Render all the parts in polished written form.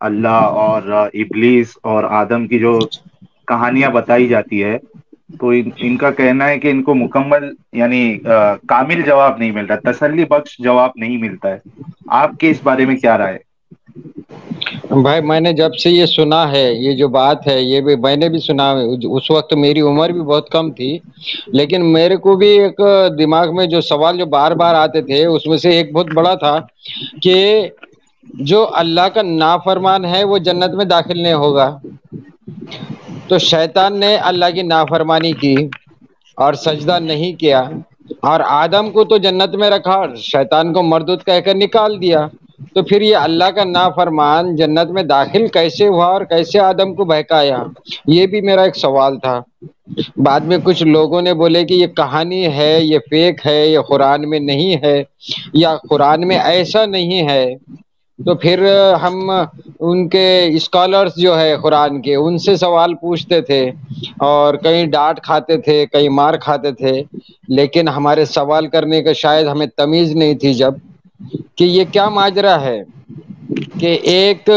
اللہ اور ابلیس اور آدم کی جو کہانیاں بتائی جاتی ہے، تو ان کا کہنا ہے کہ ان کو مکمل یعنی کامل جواب نہیں مل رہا، تسلی بخش جواب نہیں ملتا ہے. آپ کے اس بارے میں کیا رائے؟ بھائی میں نے جب سے یہ سنا ہے، یہ جو بات ہے یہ بھی میں نے بھی سنا ہے. اس وقت میری عمر بھی بہت کم تھی، لیکن میرے کو بھی ایک دماغ میں جو سوال جو بار بار آتے تھے اس میں سے ایک بہت بڑا تھا کہ جو اللہ کا نافرمان ہے وہ جنت میں داخل نہیں ہوگا. تو شیطان نے اللہ کی نافرمانی کی اور سجدہ نہیں کیا، اور آدم کو تو جنت میں رکھا اور شیطان کو مردود کہہ کر نکال دیا. تو پھر یہ اللہ کا نافرمان جنت میں داخل کیسے ہوا اور کیسے آدم کو بہکایا؟ یہ بھی میرا ایک سوال تھا. بعد میں کچھ لوگوں نے بولے کہ یہ کہانی ہے، یہ فیک ہے، یہ قرآن میں نہیں ہے، یا قرآن میں ایسا نہیں ہے. تو پھر ہم ان کے اسکالرز جو ہے قرآن کے، ان سے سوال پوچھتے تھے اور کہیں ڈانٹ کھاتے تھے، کہیں مار کھاتے تھے، لیکن ہمارے سوال کرنے کا شاید ہمیں تمیز نہیں تھی جب، کہ یہ کیا ماجرا ہے کہ ایک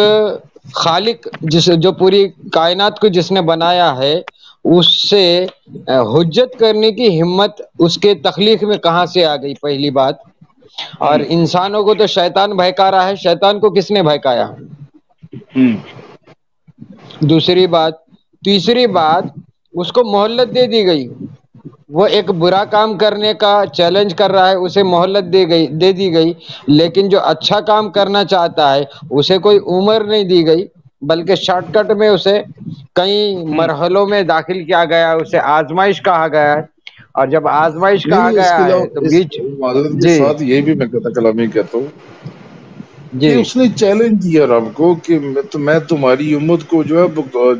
خالق جو پوری کائنات کو جس نے بنایا ہے، اس سے حجت کرنے کی ہمت اس کے تخلیق میں کہاں سے آ گئی؟ پہلی بات. اور ہوں انسانوں کو تو شیطان بہکا رہا ہے، شیطان کو کس نے بہکایا؟ ہوں دوسری بات. تیسری بات، اس کو مہلت دے دی گئی. وہ ایک برا کام کرنے کا چیلنج کر رہا ہے، اسے مہلت دے دی گئی. لیکن جو اچھا کام کرنا چاہتا ہے اسے کوئی عمر نہیں دی گئی، بلکہ شارٹ کٹ میں اسے کئی ہوں مرحلوں میں داخل کیا گیا، اسے آزمائش کہا گیا ہے. اور جب آزمائش کہا نہیں، اس کے گیا ہے تو علاوہ اس بیچ. معذرت کے جی ساتھ یہ بھی میں قطع کلامی کہتا ہوں کہ جی اس نے چیلنج دیا رب کو کہ میں تمہاری امت کو جو ہے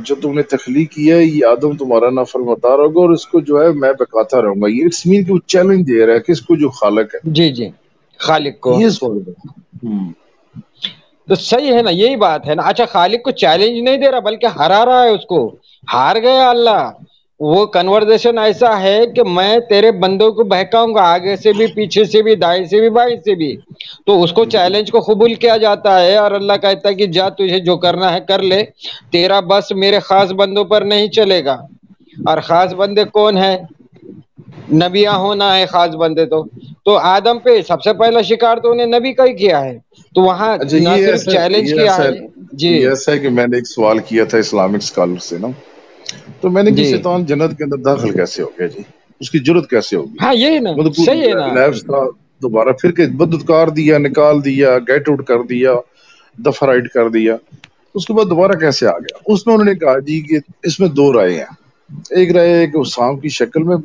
جو تم نے تخلیق کیا ہے، یہ آدم تمہارا نافرمانتا ہوگا اور اس کو جو ہے میں بکاتا رہوں گا. یہ اٹس مین کہ وہ چیلنج دے رہا ہے کس کو؟ جو خالق ہے. جی جی خالق کو. یہ سوال ہے. تو صحیح ہے نا، یہی بات ہے نا. اچھا خالق کو چیلنج نہیں دے رہا بلکہ ہرا رہا ہے اس کو. ہار گیا اللہ. وہ کنورزیشن ایسا ہے کہ میں تیرے بندوں کو بہکاؤں گا، آگے سے بھی، پیچھے سے بھی، دائیں سے بھی، بائیں سے بھی. تو اس کو چیلنج کو قبول کیا جاتا ہے اور اللہ کہتا ہے کہ جا تجھے جو کرنا ہے کر لے، تیرا بس میرے خاص بندوں پر نہیں چلے گا. اور خاص بندے کون ہیں؟ نبیاں ہونا ہے خاص بندے. تو آدم پہ سب سے پہلا شکار تو انہیں نبی کا ہی کیا ہے. تو وہاں اچھا، نہ صرف چیلنج کیا ہے. جی یہ ایسا ہے کہ میں نے ایک سوال کیا تھا اسلامک اسکالر سے نا، تو میں نے کہ جی شیطان جنت کے اندر داخل کیسے ہو گیا جی؟ اس کی جرت کیسے ہوگی؟ ہاں یہی نا، مطلب صحیح ہے نا. نیفس تھا، دوبارہ پھر کے بددکار دیا، نکال دیا، گیٹ آؤٹ کر دیا، دفع رائٹ کر دیا، اس کے بعد دوبارہ کیسے آ گیا؟ اس میں انہوں نے کہا جی کہ اس میں دو رائے ہیں. ایک رائے ہے کہ وہ سانپ کی شکل میں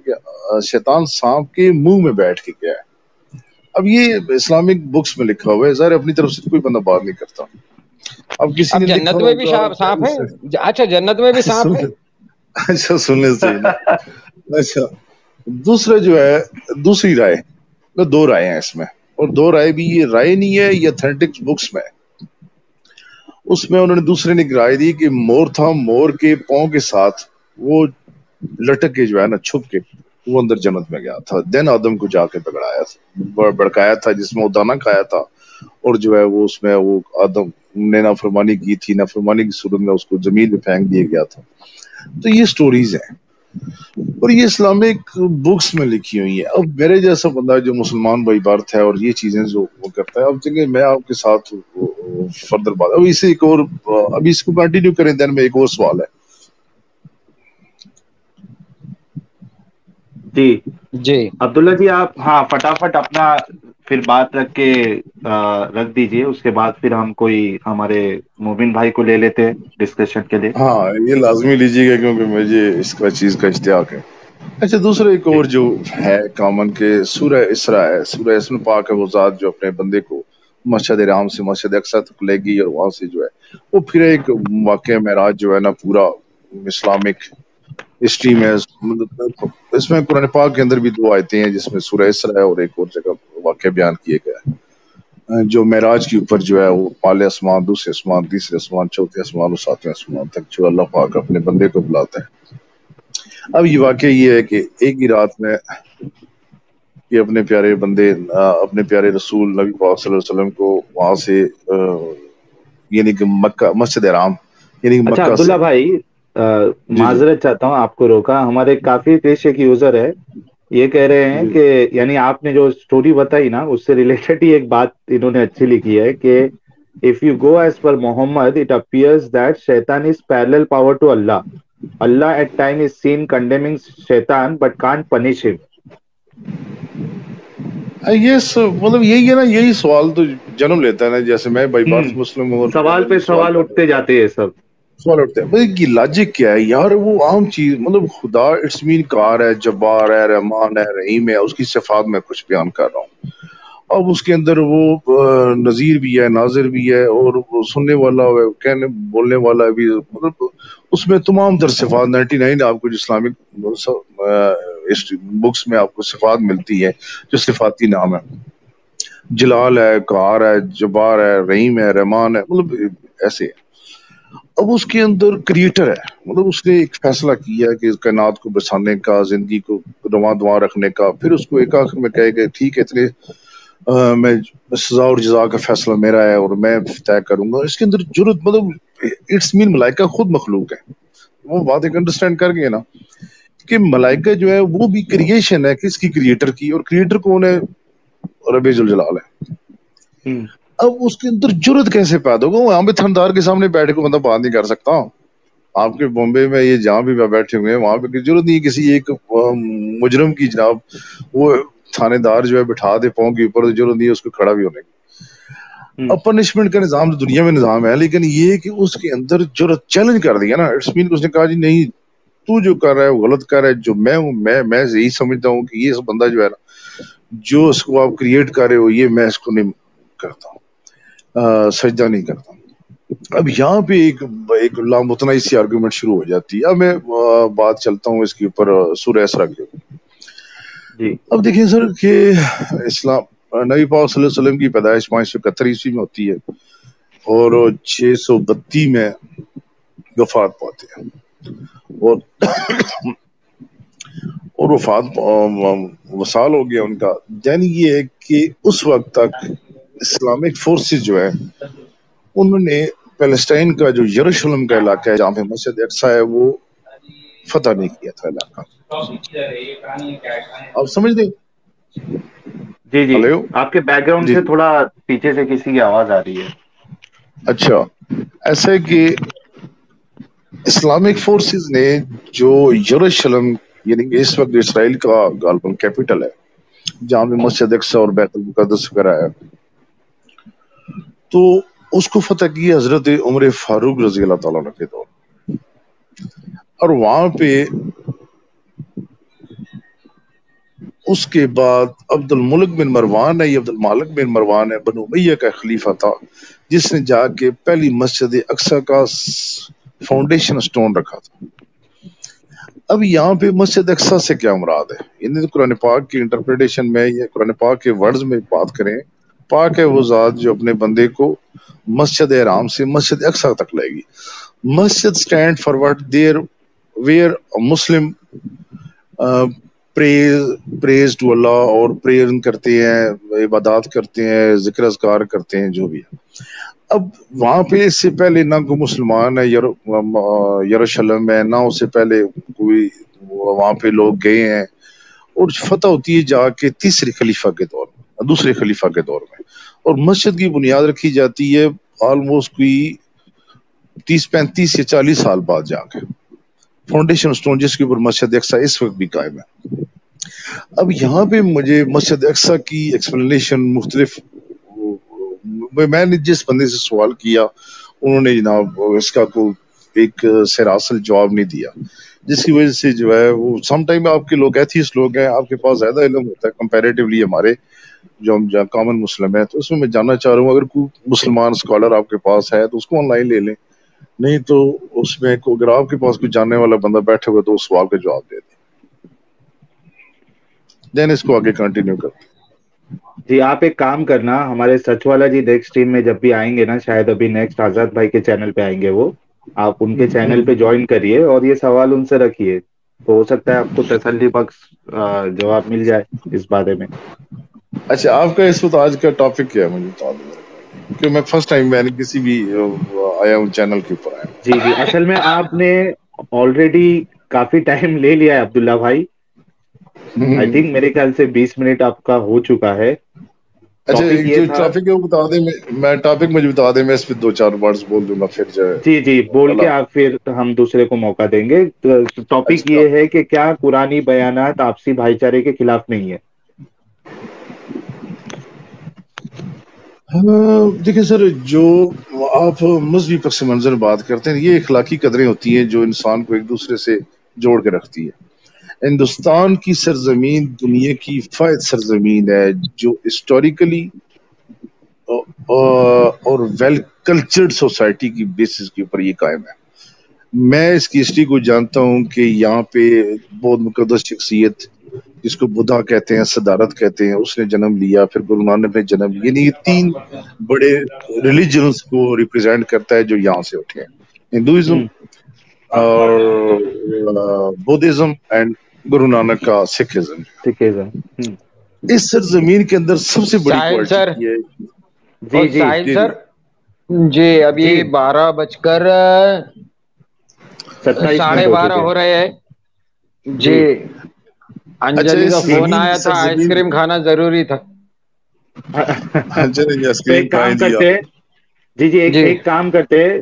شیطان سانپ کے منہ میں بیٹھ کے گیا ہے. اب یہ اسلامک بکس میں لکھا ہوا ہے، ظاہر اپنی طرف سے کوئی بندہ بات نہیں کرتا. اب کسی نے اب لکھا جنت میں بھی ہوگا سانپ پہلے ہے؟ سے. اچھا جنت میں بھی سانپ ہے؟ اچھا سننے سے ہی نا. اچھا، دوسرا جو ہے دوسری رائے، دو رائے ہیں اس میں، اور دو رائے بھی یہ رائے نہیں ہے، یہ اتھینٹک بکس میں ہے. اس میں انہوں نے دوسرے نے رائے دی کہ مور تھا، مور کے پاؤں کے ساتھ وہ لٹک کے جو ہے نا چھپ کے وہ اندر جنت میں گیا تھا. دین آدم کو جا کے بڑکایا تھا جس میں وہ دانا کھایا تھا، اور جو ہے وہ اس میں وہ آدم نے نافرمانی کی تھی، نافرمانی کی صورت میں اس کو زمین پہ پھینک دیا گیا تھا. تو یہ سٹوریز ہیں اور یہ اسلامک بکس میں لکھی ہوئی ہیں. اب میرے جیسا بندہ جو مسلمان بائی برتھ ہے اور یہ چیزیں جو وہ کرتا ہے، اب دیکھیں میں آپ کے ساتھ فردر بات اب اسے ایک اور ابھی اس کو کنٹینیو کریں، دین میں ایک اور سوال ہے. جی جی عبداللہ جی، آپ ہاں فٹافٹ اپنا پھر بات رکھ کے رکھ دیجئے، اس کے بعد پھر ہم کوئی ہمارے موبن بھائی کو لے لیتے ڈسکشن کے لیے. ہاں یہ لازمی لیجیے گا کیونکہ مجھے اس کا چیز کا اشتیاق ہے. اچھا، دوسرا ایک جی اور جو ہے کامن کہ سورہ اسراء ہے، سورہ اسراء پاک ہے وہ ذات جو اپنے بندے کو مسجد حرام سے مسجد اقصی تک لے گی، اور وہاں سے جو ہے وہ پھر ایک واقعہ معراج جو ہے نا پورا اسلامک ہسٹری میں اس میں قرآن پاک کے اندر بھی دو آیتیں ہیں جس میں سورہ اسراء ہے اور ایک اور جگہ واقعہ بیان کیے گئے ہیں جو معراج کے اوپر جو ہے وہ پالے آسمان، دوسرے آسمان، تیسرے آسمان، چوتھے آسمان اور ساتویں آسمان تک جو اللہ پاک اپنے بندے کو بلاتا ہے. اب یہ واقعہ یہ ہے کہ ایک ہی رات میں کہ اپنے پیارے بندے اپنے پیارے رسول نبی پاک صلی اللہ علیہ وسلم کو وہاں سے یعنی کہ مکہ مسجد حرام یعنی کہ اچھا مکہ عبداللہ سے. بھائی جی معذرت چاہتا ہوں، آپ کو روکا. ہمارے کافی پیش ایک یوزر ہے، یہ کہہ رہے ہیں جی کہ یعنی آپ نے جو اسٹوری بتائی نا اس سے ریلیٹڈ ہی ایک بات انہوں نے اچھی لکھی ہے کہ if you go as per Muhammad, it appears that Shaitan is parallel power to Allah. Allah at time is seen condemning Shaitan but can't punish him. یس مطلب یہی ہے نا, یہی سوال تو جنم لیتا ہے نا. جیسے میں بائی ہوں، برتھ مسلم ہوں اور میں سوال نے پہ بھی سوال سوال پیدا اٹھتے جاتے ہیں سب. سوال اٹھتے ہیں بھائی یہ لاجک کیا ہے یار. وہ عام چیز مطلب خدا اٹس مین کار ہے, جبار ہے, رحمان ہے, رحیم ہے, اس کی صفات میں کچھ بیان کر رہا ہوں. اب اس کے اندر وہ نذیر بھی ہے, ناظر بھی ہے, اور وہ سننے والا ہے, کہنے بولنے والا بھی. مطلب اس میں تمام تر صفات 99 آپ کو جو اسلامک بکس میں آپ کو صفات ملتی ہے جو صفاتی نام ہے. جلال ہے, قہار ہے, جبار ہے, رحیم ہے, رحمان ہے, مطلب ایسے ہے. اب اس کے اندر کریٹر ہے, مطلب اس نے ایک فیصلہ کیا کہ اس کائنات کو بسانے کا, زندگی کو رواں دواں رکھنے کا. پھر اس کو ایک آخر میں کہے کہ ٹھیک ہے اتنے میں سزا اور جزا کا فیصلہ میرا ہے اور میں طے کروں گا. اس کے اندر جرت مطلب اٹس مین ملائکہ خود مخلوق ہے. وہ بات ایک انڈرسٹینڈ کر گئے نا کہ ملائکہ جو ہے وہ بھی کریشن ہے کس کی, کریٹر کی. اور کریٹر کون ہے؟ رب ذوالجلال ہے. ہوں، اب اس کے اندر جرت کیسے پیدا ہوگا؟ وہاں پہ تھندار کے سامنے بیٹھ کے بندہ بات نہیں کر سکتا. آپ کے بامبے میں یہ جہاں بھی بیٹھے ہوئے ہیں وہاں پہ ضرورت نہیں کسی ایک مجرم کی جناب وہ تھانے دار جو ہے بٹھا دے پاؤں کے اوپر, ضرورت نہیں ہے اس کو کھڑا بھی ہونے کی. ہوں، اب پنشمنٹ کا نظام تو دنیا میں نظام ہے, لیکن یہ کہ اس کے اندر جرت چیلنج کر دیا نا. اٹس مین اس نے کہا جی نہیں تو جو کر رہا ہے وہ غلط کر رہا ہے. جو میں ہوں میں یہی سمجھتا ہوں کہ یہ بندہ جو ہے نا جو اس کو آپ کریٹ کر رہے ہو یہ میں اس کو نہیں کرتا, سجدہ نہیں کرتا. اب یہاں پہ ایک لامتنائی سی آرگومنٹ شروع ہو جاتی ہے. اب میں بات چلتا ہوں اس کے اوپر سورہ اسراء کے اوپر. جی اب دیکھیں سر کہ اسلام نبی پاک صلی اللہ علیہ وسلم کی پیدائش 571 عیسوی میں ہوتی ہے اور 632 میں وفات پاتے ہیں. اور وفات وصال ہو گیا ان کا. یعنی یہ ہے کہ اس وقت تک اسلامک فورسز جو ہے انہوں نے پیلسٹائن کا جو یروشلم کا علاقہ ہے جہاں پہ مسجد اقصی ہے وہ فتح نہیں کیا تھا علاقہ. آپ سمجھ دیں؟ جی جی، ہلو آپ کے بیک گراؤنڈ جی سے تھوڑا پیچھے سے کسی کی آواز آ رہی ہے. اچھا ایسے کہ اسلامک فورسز نے جو یروشلم یعنی کہ اس وقت اسرائیل کا غالباً کیپٹل ہے جہاں پہ مسجد اقصی اور بیت المقدس وغیرہ ہے, تو اس کو فتح کیا حضرت عمر فاروق رضی اللہ تعالیٰ عنہ کے دور. اور وہاں پہ اس کے بعد عبد الملک بن مروان ہے, یہ عبد المالک بن مروان ہے, بنو امیہ کا خلیفہ تھا جس نے جا کے پہلی مسجد اقصی کا فاؤنڈیشن سٹون رکھا تھا. اب یہاں پہ مسجد اقصی سے کیا مراد ہے؟ یعنی قرآن پاک کی انٹرپریٹیشن میں یا قرآن پاک کے ورڈز میں بات کریں, پاک ہے وہ ذات جو اپنے بندے کو مسجد حرام سے مسجد اقصی تک لائے گی. Masjid stand for what there where Muslim pray to Allah اور پریئر کرتے ہیں, عبادات کرتے ہیں, ذکر اذکار کرتے ہیں جو بھی ہے. اب وہاں پہ اس سے پہلے نہ کوئی مسلمان ہے یروشلم میں, نہ اس سے پہلے کوئی وہاں پہ لوگ گئے ہیں. اور فتح ہوتی ہے جا کے تیسرے خلیفہ کے دور میں, دوسرے خلیفہ کے دور میں, اور مسجد کی بنیاد رکھی جاتی ہے آلموسٹ کوئی 30-35 یا 40 سال بعد جا کے فاؤنڈیشن سٹون جس کے اوپر مسجد اقصی اس وقت بھی قائم ہے. اب یہاں پہ مجھے مسجد اقصی کی ایکسپلینیشن مختلف, میں نے جس بندے سے سوال کیا انہوں نے جناب اس کا کوئی ایک سراسل جواب نہیں دیا, جس کی وجہ سے جو ہے وہ سم ٹائم آپ کے لوگ ایتھیسٹ لوگ ہیں, آپ کے پاس زیادہ علم ہوتا ہے کمپیریٹیولی ہمارے جو ہم کامن مسلم ہیں. تو اس میں جاننا چاہ رہا ہوں اگر کوئی مسلمان اسکالر آپ کے پاس ہے تو اس کو آن لائن لے لیں, نہیں تو اس میں اگر آپ کے پاس کوئی جاننے والا بندہ بیٹھے ہوئے تو اس سوال کا جواب دے دیں, دین اس کو آگے کنٹینیو کرتے. جی آپ ایک کام کرنا, ہمارے سچ والا جی نیکسٹ ٹیم میں جب بھی آئیں گے نا, شاید ابھی نیکسٹ آزاد بھائی کے چینل پہ آئیں گے وہ, آپ ان کے چینل پہ جوائن کریے اور یہ سوال ان سے رکھیے, تو ہو سکتا ہے آپ کو تسلی بخش جواب مل جائے اس بارے میں. اچھا آپ کا اس وقت آج کا ٹاپک کیا ہے مجھے بتا دیں. کہ میں فرسٹ ٹائم میں نے کسی بھی آیا ہوں چینل کے اوپر آیا جی جی، اصل میں آپ نے آلریڈی کافی ٹائم لے لیا ہے عبداللہ بھائی. آئی تھنک میرے خیال سے 20 منٹ آپ کا ہو چکا ہے. اچھا ٹاپک ایک یہ جو تھا. ٹاپک ہے وہ بتا دیں, میں ٹاپک مجھے بتا دیں, میں اس پہ 2-4 ورڈز بول دوں گا پھر جو ہے. جی جی بول کے اللہ. آپ پھر ہم دوسرے کو موقع دیں گے. ٹاپک اچھا یہ ہے کہ کیا قرآنی بیانات آپسی بھائی چارے کے خلاف نہیں ہے؟ دیکھیں سر, جو آپ مذہبی پس منظر بات کرتے ہیں, یہ اخلاقی قدریں ہوتی ہیں جو انسان کو ایک دوسرے سے جوڑ کے رکھتی ہے. ہندوستان کی سرزمین دنیا کی فائد سرزمین ہے جو ہسٹوریکلی اور ویل کلچرڈ سوسائٹی کی بیسس کے اوپر یہ قائم ہے. میں اس کی ہسٹری کو جانتا ہوں کہ یہاں پہ بہت مقدس شخصیت جس کو بدھا کہتے ہیں, صدارت کہتے ہیں, اس نے جنم لیا. پھر گرو نانک نے جنم لیا. یعنی یہ 3 بڑے ریلیجنس کو ریپرزینٹ کرتا ہے جو یہاں سے اٹھے ہیں, ہندوازم اور بودھزم اینڈ گرو نانک کا سکھزم. ٹھیک ہے سر. اس سرزمین کے اندر سب سے بڑی ساحل کوالٹی سر, یہ ہے. جی جی ساحل جی سر, جی ابھی جی 27 منٹ ہو 12:30 چکے ہو رہے ہیں. جی. جی, اچھا, انجلی کا اس فون زمین آیا تھا, آئس سرزمین کریم کھانا ضروری تھا. چلیں تو ایک کام کرتے ہیں, جی جی ایک کام کرتے ہیں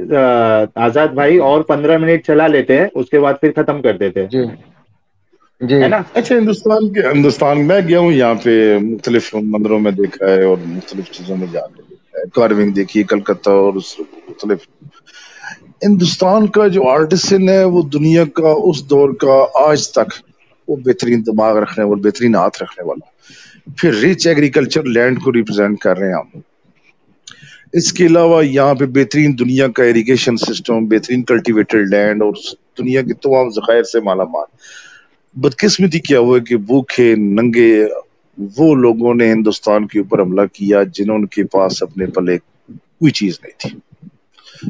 آزاد بھائی, اور 15 منٹ چلا لیتے ہیں, اس کے بعد پھر ختم کر دیتے ہیں, جی جی ہے نا؟ اچھا, ہندوستان میں گیا ہوں, یہاں پہ مختلف مندروں میں دیکھا ہے اور مختلف چیزوں میں جا کے دیکھا ہے, کارونگ دیکھی ہے کلکتہ اور مختلف. ہندوستان کا جو آرٹسن ہے وہ دنیا کا اس دور کا آج تک وہ بہترین دماغ رکھنے والا, بہترین ہاتھ رکھنے والا. پھر ریچ ایگریکلچر لینڈ کو ریپرزینٹ کر رہے ہیں ہم. اس کے علاوہ یہاں پہ بہترین دنیا کا ایریگیشن سسٹم, بہترین کلٹیویٹڈ لینڈ اور دنیا کے تمام ذخائر سے مالا مال. بدقسمتی کیا ہوا کہ بھوکے ننگے وہ لوگوں نے ہندوستان کے اوپر حملہ کیا جنہوں کے پاس اپنے پلے کوئی چیز نہیں تھی,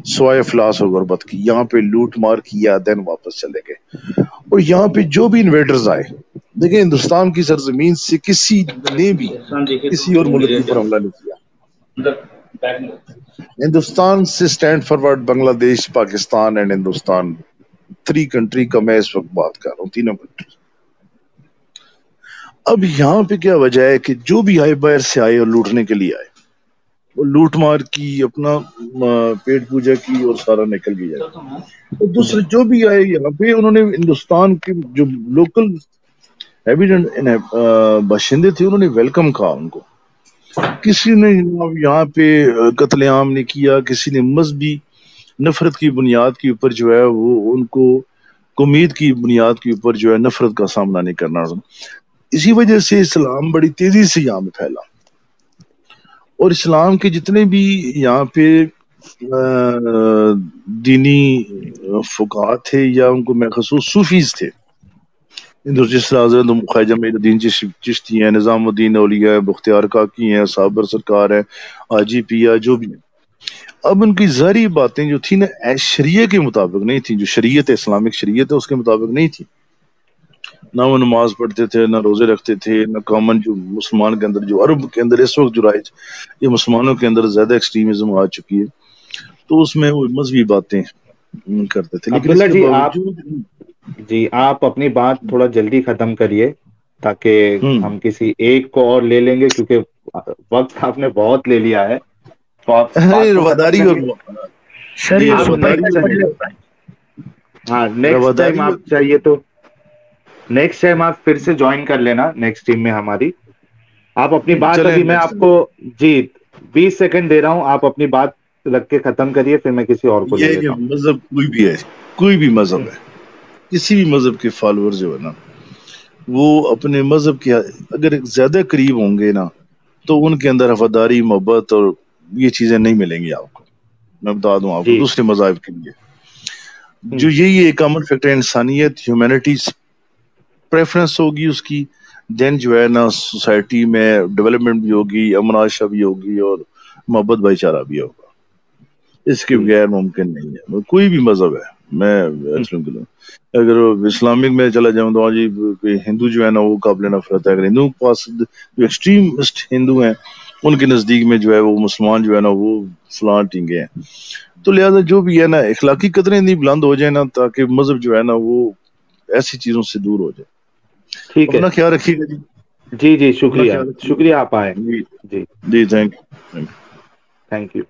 سوائے افلاس اور غربت کی. یہاں پہ لوٹ مار کیا, دین واپس چلے گئے. اور یہاں پہ جو بھی انویڈرز آئے, دیکھیں ہندوستان کی سرزمین سے کسی نے بھی کسی اور ملک کے اوپر حملہ نہیں کیا. ہندوستان سے اسٹینڈ فارورڈ بنگلہ دیش, پاکستان اینڈ ہندوستان, 3 کنٹری کا میں اس وقت بات کر رہا ہوں, 3 کنٹری. اب یہاں پہ کیا وجہ ہے کہ جو بھی آئے باہر سے آئے اور لوٹنے کے لیے آئے, وہ لوٹ مار کی, اپنا پیٹ پوجا کی اور سارا نکل گیا. اور دوسرے جو بھی آئے یہاں پہ, انہوں نے ہندوستان کے جو لوکل باشندے تھے انہوں نے ویلکم کہا ان کو. کسی نے یہاں پہ قتل عام نہیں کیا, کسی نے مذہبی نفرت کی بنیاد کے اوپر جو ہے وہ ان کو امید کی بنیاد کے اوپر جو ہے نفرت کا سامنا نہیں کرنا. اسی وجہ سے اسلام بڑی تیزی سے یہاں میں پھیلا, اور اسلام کے جتنے بھی یہاں پہ دینی فقہاء تھے یا ان کو میں خصوص صوفیز تھے, جس طرح حضرت خواجہ معین الدین چشتی ہیں, نظام الدین اولیاء ہے, بختیار کاکی ہیں, صابر سرکار ہیں, حاجی پیا, جو بھی ہیں. اب ان کی ظاہری باتیں جو تھی نا شریعت کے مطابق نہیں تھی, جو شریعت اسلامک شریعت ہے اس کے مطابق نہیں تھی. نہ وہ نماز پڑھتے تھے, نہ روزے رکھتے تھے, نہ کامن جو مسلمان کے اندر جو عرب کے اندر اس وقت جو رائج یہ مسلمانوں کے اندر زیادہ ایکسٹریمزم آ چکی ہے, تو اس میں وہ مذہبی باتیں کرتے تھے. لیکن اس عبداللہ کے جی باوجود آپ اپنی بات تھوڑا جلدی ختم کریے تاکہ ہم کسی ایک کو اور لے لیں گے, کیونکہ وقت آپ نے بہت لے لیا ہے, تو آپ بات کو ختم رواداری کریے. سر یہ آپ سپر نیکسٹ چیٹ پڑھ لیتا ہے. ہاں نیکسٹ ٹائم آپ چاہیے تو نیکسٹ ٹائم آپ پھر سے جوائن کر لینا نیکسٹ ٹیم میں ہماری. آپ اپنی بات چلیں ابھی میں آپ کو 20 سیکنڈ دے رہا ہوں, آپ اپنی بات رکھ کے ختم کریے, پھر میں کسی اور کو لے یہ لیتا ہوں. مذہب کوئی بھی ہے, کوئی بھی مذہب ہے, کسی بھی مذہب کے فالوور جو ہے نا وہ اپنے مذہب کے اگر زیادہ قریب ہوں گے نا تو ان کے اندر وفاداری, محبت اور یہ چیزیں نہیں ملیں گی آپ کو. میں بتا دوں آپ کو جی دوسرے مذاہب کے لیے جو یہی ایک کامن فیکٹر انسانیت, ہیومینٹیز پریفرنس ہوگی اس کی, دین جو ہے نا سوسائٹی میں ڈیولپمنٹ بھی ہوگی, امن آشا بھی ہوگی اور محبت بھائی چارہ بھی ہوگا. اس کے بغیر ممکن نہیں ہے. کوئی بھی مذہب ہے, میں اگر اسلامک میں چلا جاؤں تو جی ہندو جو ہے نا وہ قابل نفرت ہے. اگر ہندو کے پاس جو ایکسٹریمسٹ ہندو ہیں ان کے نزدیک میں جو ہے وہ مسلمان جو ہے نا وہ فلاں ٹینگے ہیں. تو لہٰذا جو بھی ہے نا اخلاقی قدریں نہیں بلند ہو جائیں نا تاکہ مذہب جو ہے نا وہ ایسی چیزوں سے دور ہو جائے. ٹھیک ہے اپنا خیال رکھیے گا جی. جی جی اپنا شکریہ خیال رکھیے شکریہ آپ آئے جی جی جی تھینک یو. Thank you.